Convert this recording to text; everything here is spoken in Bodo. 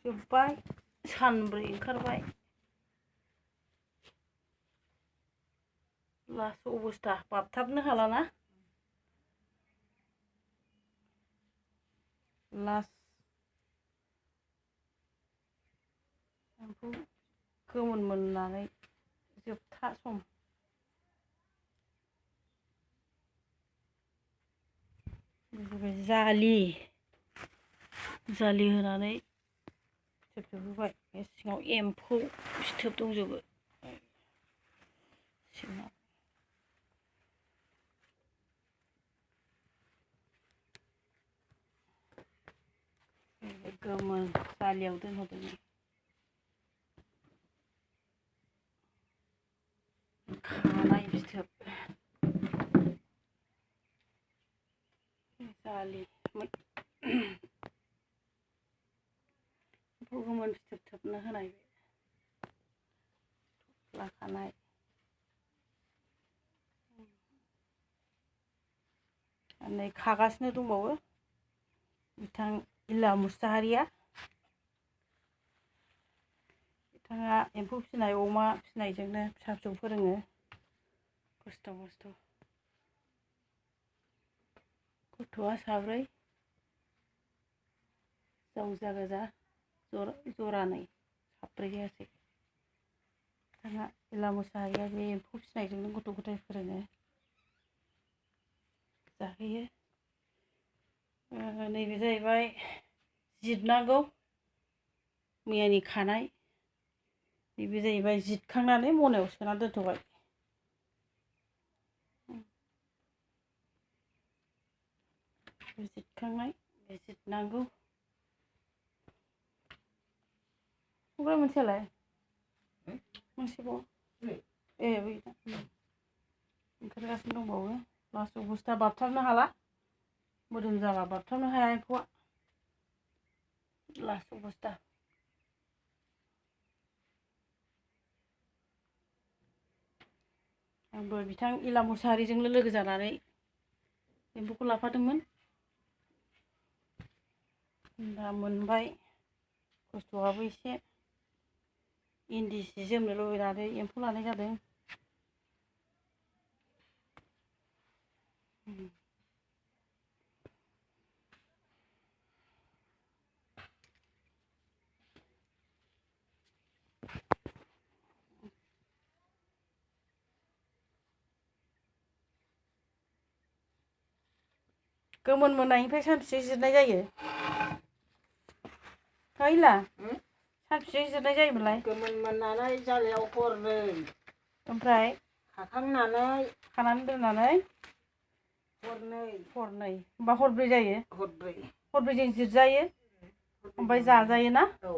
जोब्बाय सानब्रै ओंखारबाय लास्ट अबस्था बाबथाबनो हालाना लास्ट एम्फौ गोमोन मोननानै जोबथा सम जालि होनानै जोबजोबहोबाय सिङाव एम्फौ फिथोब दंजोबो सिङाव गोमोन जालियाव दोनहरदों खानाय फिथोब जालि एम्फौ गोमोन फिथोब थोबनो होनाय लाखानाय नै खागासिनो दंबावो बिथां इला मुसाहारिया बिथाङा एम्फौ फिसिनाय अमा फिसिनायजोंनो फिसा फिसौ फोरोङो खस्थ' गथ'आ साब्रै जावजा गोजा जरानै साब्रै जायासै बिथाङा इला मुसाहारिया बे एम्फौ फिसिनायजोंनो गथ' गथाय फोरोङो जाहोयो नैबे जाहैबाय जिरनांगौ मैयानि खानाय नैबे जाहैबाय जिरखांनानै मनायाव सोना दोनथ'बाय जिरखांनाय जिरनांगौ ओमफ्राय मोनसेयालाय मोनसेबाव ए बै ओंखारगासिनो दंबावो लास्ट अबस्था बाबथाबनो हाला मोदोम जाबा बाबथाबनो हाया एम्फौआ लास्ट अबस्था आंबो बिथां इला मुसाहारिजोंनो लोगो जानानै एम्फौखौ लाफादोंमोन दा मोनबाय खस्थ'आबो एसे इन्दि सि जोमनो लुबैनानै एम्फौ लानाय जादों गोमोन मोननायनिफ्राय सानबेसे जिरनाय जायो इला सानबेसे जिरनाय जायोमोनलाय गोमोन मोननानै जालायाव हरनै ओमफ्राय खानानै दोननानै हरनै होमबा हरब्रै जायो हरब्रै हरब्रैजों जिरजायो ओमफ्राय जाजायो ना औ